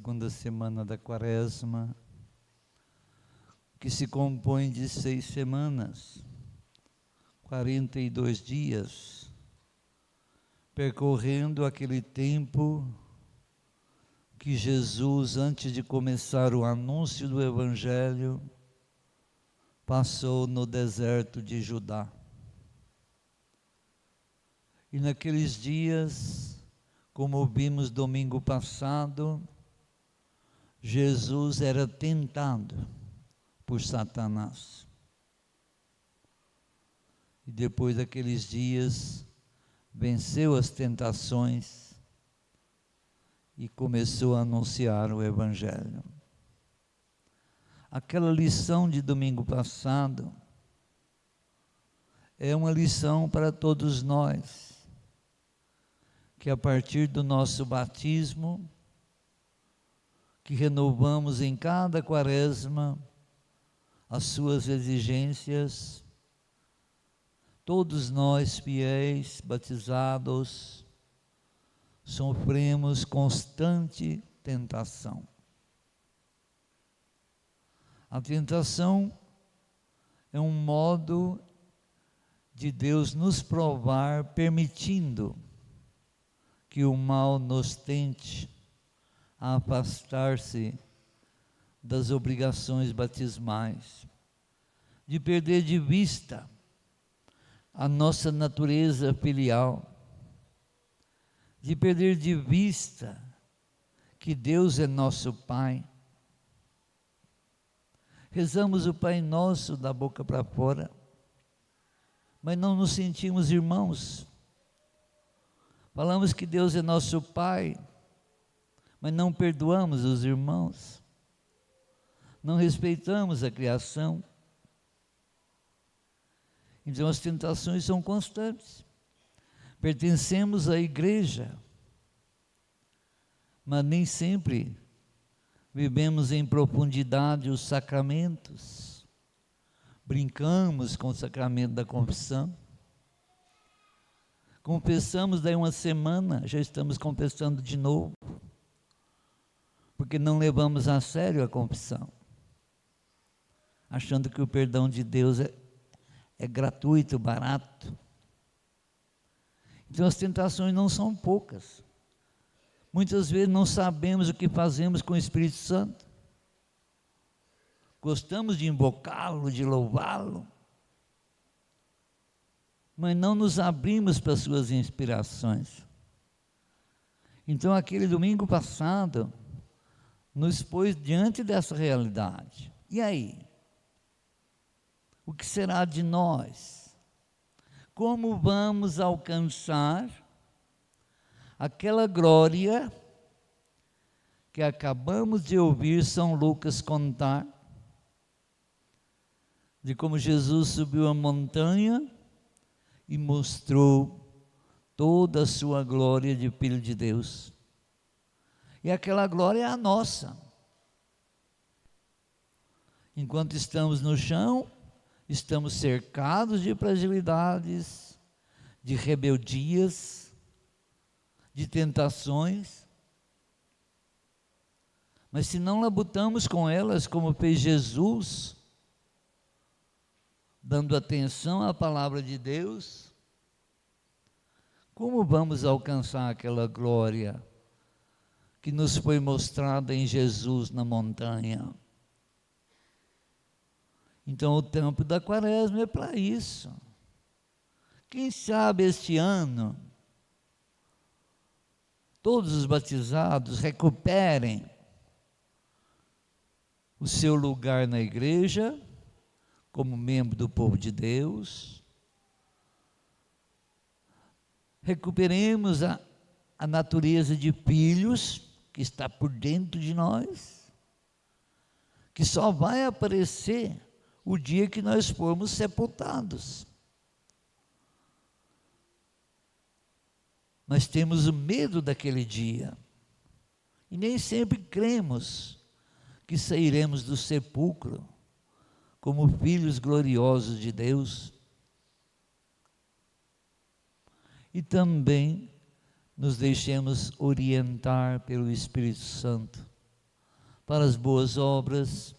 segunda semana da Quaresma, que se compõe de 6 semanas, 42 dias, percorrendo aquele tempo que Jesus, antes de começar o anúncio do Evangelho, passou no deserto de Judá. E naqueles dias, como vimos domingo passado, Jesus era tentado por Satanás. E depois daqueles dias, venceu as tentações e começou a anunciar o Evangelho. Aquela lição de domingo passado é uma lição para todos nós, que a partir do nosso batismo, que renovamos em cada quaresma as suas exigências, todos nós fiéis, batizados, sofremos constante tentação. A tentação é um modo de Deus nos provar, permitindo que o mal nos tente a afastar-se das obrigações batismais, de perder de vista a nossa natureza filial, de perder de vista que Deus é nosso Pai. Rezamos o Pai Nosso da boca para fora, mas não nos sentimos irmãos. Falamos que Deus é nosso Pai, mas não perdoamos os irmãos, não respeitamos a criação. Então as tentações são constantes. Pertencemos à igreja, mas nem sempre vivemos em profundidade os sacramentos. Brincamos com o sacramento da confissão. Confessamos, daí uma semana, já estamos confessando de novo, porque não levamos a sério a confissão, achando que o perdão de Deus é gratuito, barato. Então as tentações não são poucas. Muitas vezes não sabemos o que fazemos com o Espírito Santo. Gostamos de invocá-lo, de louvá-lo, mas não nos abrimos para as suas inspirações. Então aquele domingo passado nos pôs diante dessa realidade. E aí? O que será de nós? Como vamos alcançar aquela glória que acabamos de ouvir São Lucas contar, de como Jesus subiu a montanha e mostrou toda a sua glória de Filho de Deus. E aquela glória é a nossa. Enquanto estamos no chão, estamos cercados de fragilidades, de rebeldias, de tentações, mas se não labutamos com elas, como fez Jesus, dando atenção à palavra de Deus, como vamos alcançar aquela glória que nos foi mostrada em Jesus na montanha? Então o tempo da Quaresma é para isso. Quem sabe este ano todos os batizados recuperem o seu lugar na igreja, como membro do povo de Deus. Recuperemos a natureza de filhos que está por dentro de nós, que só vai aparecer o dia que nós formos sepultados. Nós temos o medo daquele dia, e nem sempre cremos que sairemos do sepulcro como filhos gloriosos de Deus. E também nos deixemos orientar pelo Espírito Santo, para as boas obras,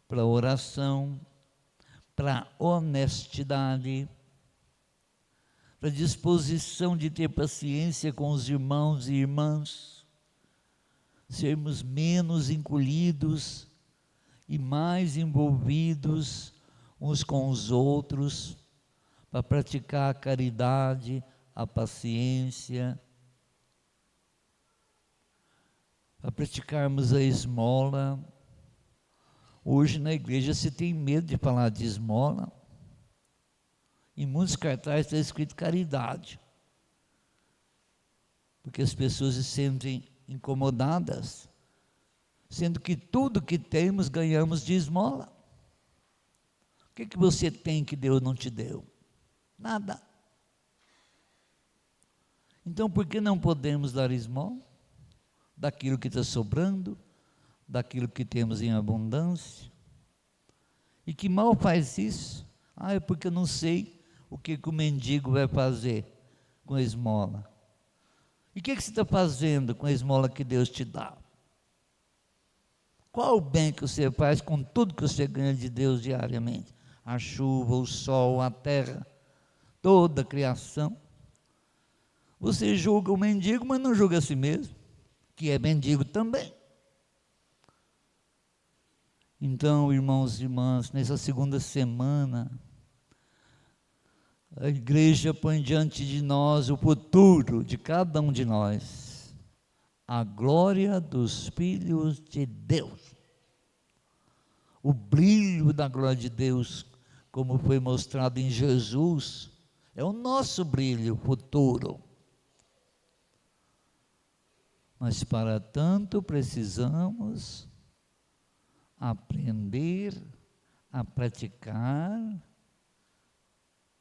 para a oração, para a honestidade, para a disposição de ter paciência com os irmãos e irmãs, sermos menos encolhidos e mais envolvidos uns com os outros, para praticar a caridade, a paciência, para praticarmos a esmola. Hoje na igreja se tem medo de falar de esmola. Em muitos cartazes está escrito caridade, porque as pessoas se sentem incomodadas, sendo que tudo que temos ganhamos de esmola. O que você tem que Deus não te deu? Nada. Então por que não podemos dar esmola? Daquilo que está sobrando, daquilo que temos em abundância. E que mal faz isso? É porque eu não sei o que o mendigo vai fazer com a esmola. E o que você está fazendo com a esmola que Deus te dá? Qual o bem que você faz com tudo que você ganha de Deus diariamente? A chuva, o sol, a terra, toda a criação. Você julga o mendigo, mas não julga a si mesmo, que é mendigo também. Então, irmãos e irmãs, nessa segunda semana, a igreja põe diante de nós o futuro de cada um de nós, a glória dos filhos de Deus, o brilho da glória de Deus, como foi mostrado em Jesus, é o nosso brilho futuro. Mas para tanto precisamos aprender a praticar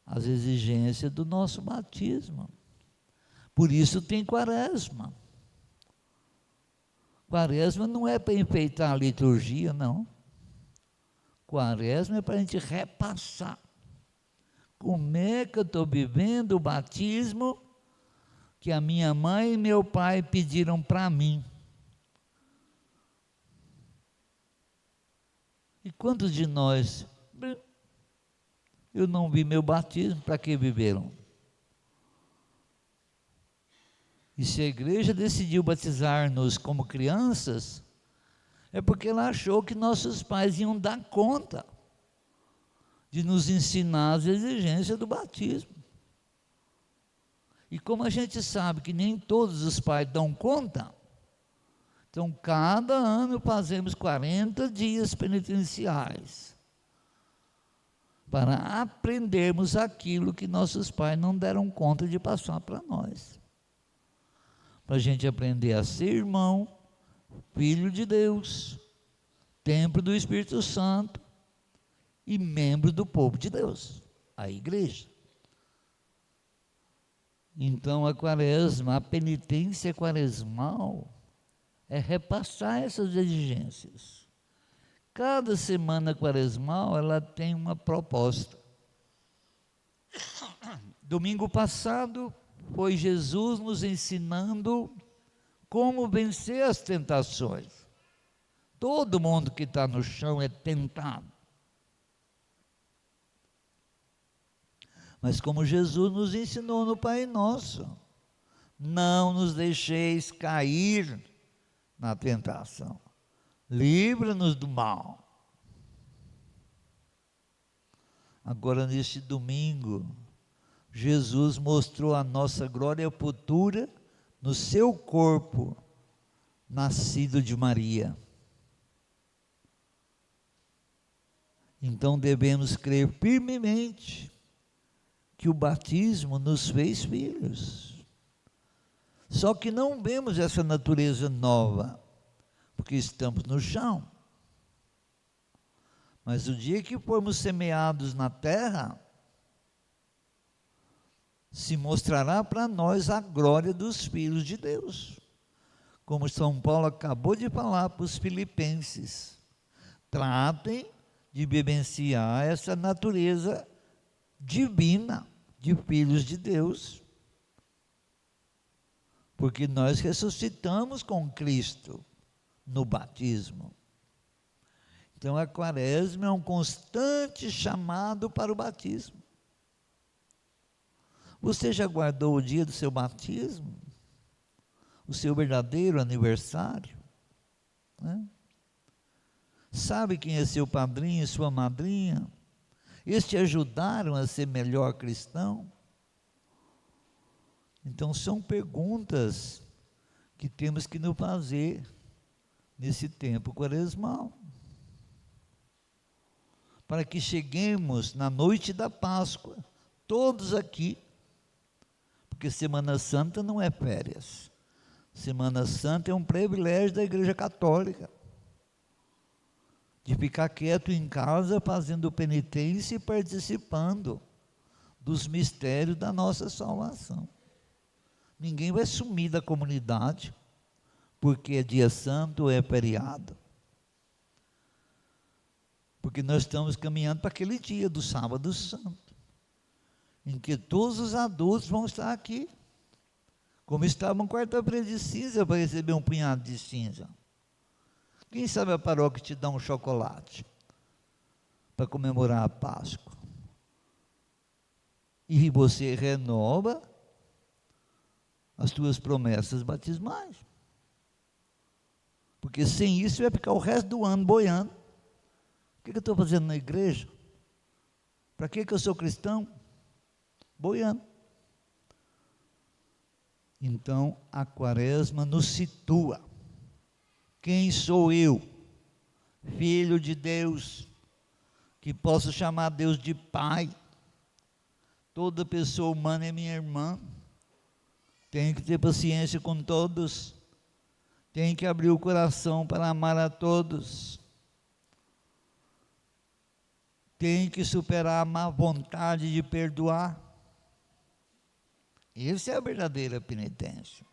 as exigências do nosso batismo. Por isso tem quaresma. Quaresma não é para enfeitar a liturgia, não. Quaresma é para a gente repassar. Como é que eu estou vivendo o batismo que a minha mãe e meu pai pediram para mim? E quantos de nós, eu não vi meu batismo, para que viveram? E se a igreja decidiu batizar-nos como crianças, é porque ela achou que nossos pais iam dar conta de nos ensinar as exigências do batismo. E como a gente sabe que nem todos os pais dão conta, então cada ano fazemos 40 dias penitenciais para aprendermos aquilo que nossos pais não deram conta de passar para nós. Para a gente aprender a ser irmão, filho de Deus, templo do Espírito Santo e membro do povo de Deus, a igreja. Então a quaresma, a penitência quaresmal é repassar essas exigências. Cada semana quaresmal ela tem uma proposta. Domingo passado foi Jesus nos ensinando como vencer as tentações. Todo mundo que está no chão é tentado. Mas como Jesus nos ensinou no Pai Nosso, não nos deixeis cair na tentação, livra-nos do mal. Agora neste domingo, Jesus mostrou a nossa glória futura no seu corpo, nascido de Maria. Então devemos crer firmemente que o batismo nos fez filhos. Só que não vemos essa natureza nova, porque estamos no chão. Mas o dia que formos semeados na terra, se mostrará para nós a glória dos filhos de Deus. Como São Paulo acabou de falar para os filipenses, tratem de vivenciar essa natureza divina de filhos de Deus, porque nós ressuscitamos com Cristo no batismo. Então a quaresma é um constante chamado para o batismo. Você já guardou o dia do seu batismo? O seu verdadeiro aniversário? Né? Sabe quem é seu padrinho e sua madrinha? Eles te ajudaram a ser melhor cristão? Então são perguntas que temos que nos fazer nesse tempo quaresmal. Para que cheguemos na noite da Páscoa, todos aqui, porque Semana Santa não é férias. Semana Santa é um privilégio da Igreja Católica, de ficar quieto em casa, fazendo penitência e participando dos mistérios da nossa salvação. Ninguém vai sumir da comunidade, porque é dia santo ou é feriado. Porque nós estamos caminhando para aquele dia do sábado santo, em que todos os adultos vão estar aqui, como estavam quarta-feira de cinza, para receber um punhado de cinza. Quem sabe a paróquia te dá um chocolate para comemorar a Páscoa. E você renova as tuas promessas batismais. Porque sem isso vai ficar o resto do ano boiando. O que eu estou fazendo na igreja? Para que eu sou cristão? Boiando. Então, a quaresma nos situa. Quem sou eu? Filho de Deus, que posso chamar Deus de Pai. Toda pessoa humana é minha irmã. Tenho que ter paciência com todos. Tenho que abrir o coração para amar a todos. Tenho que superar a má vontade de perdoar. Essa é a verdadeira penitência.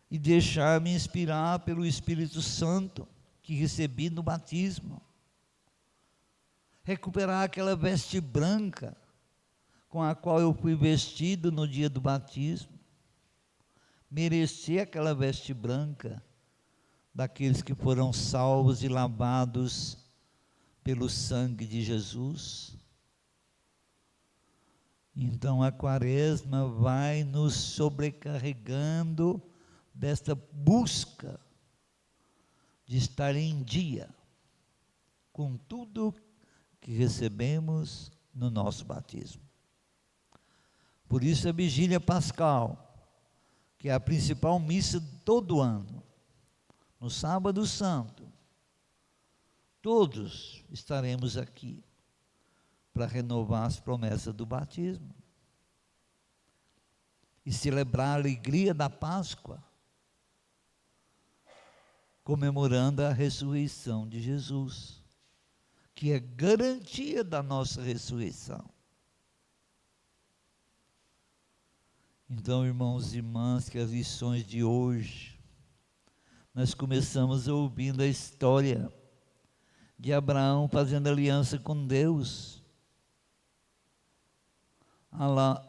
E deixar-me inspirar pelo Espírito Santo que recebi no batismo. Recuperar aquela veste branca com a qual eu fui vestido no dia do batismo. Merecer aquela veste branca daqueles que foram salvos e lavados pelo sangue de Jesus. Então a quaresma vai nos sobrecarregando desta busca de estar em dia com tudo que recebemos no nosso batismo. Por isso a vigília pascal, que é a principal missa de todo ano, no sábado santo, todos estaremos aqui para renovar as promessas do batismo e celebrar a alegria da Páscoa, comemorando a ressurreição de Jesus, que é garantia da nossa ressurreição. Então, irmãos e irmãs, que as lições de hoje, nós começamos ouvindo a história de Abraão fazendo aliança com Deus.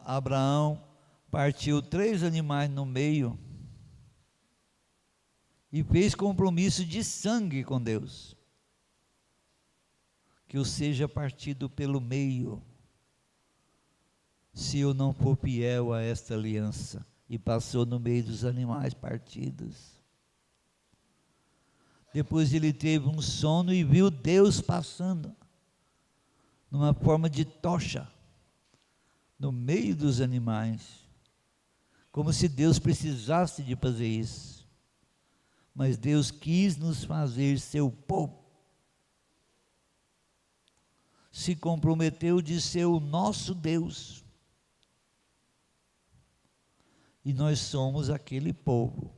Abraão partiu 3 animais no meio e fez compromisso de sangue com Deus, que eu seja partido pelo meio, se eu não for fiel a esta aliança. E passou no meio dos animais partidos. Depois ele teve um sono e viu Deus passando numa forma de tocha no meio dos animais, como se Deus precisasse de fazer isso. Mas Deus quis nos fazer seu povo. Se comprometeu de ser o nosso Deus. E nós somos aquele povo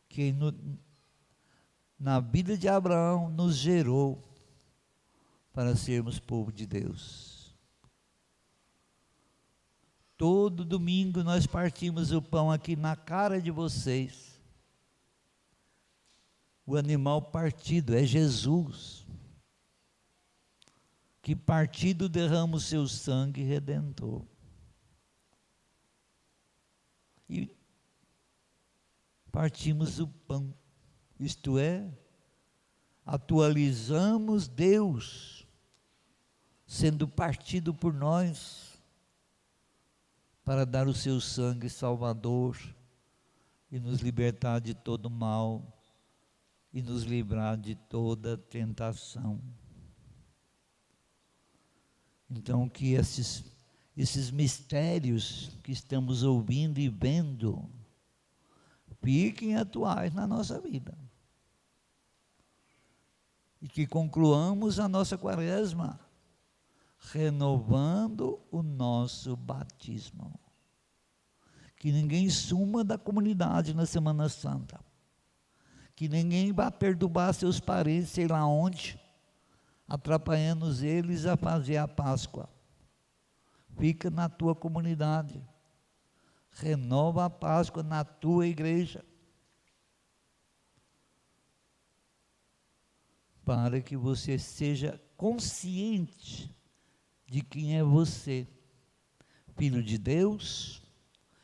que na vida de Abraão nos gerou para sermos povo de Deus. Todo domingo nós partimos o pão aqui na cara de vocês. O animal partido é Jesus, que partido derrama o seu sangue redentor. E partimos o pão, isto é, atualizamos Deus, sendo partido por nós, para dar o seu sangue salvador e nos libertar de todo mal e nos livrar de toda tentação. Então, que esses mistérios que estamos ouvindo e vendo fiquem atuais na nossa vida. E que concluamos a nossa quaresma renovando o nosso batismo. Que ninguém suma da comunidade na Semana Santa. Que ninguém vá perturbar seus parentes, sei lá onde, atrapalhando eles a fazer a Páscoa. Fica na tua comunidade. Renova a Páscoa na tua igreja. Para que você seja consciente de quem é você. Filho de Deus,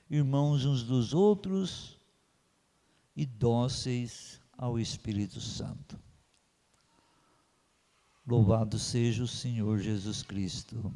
irmãos uns dos outros e dóceis ao Espírito Santo. Louvado seja o Senhor Jesus Cristo.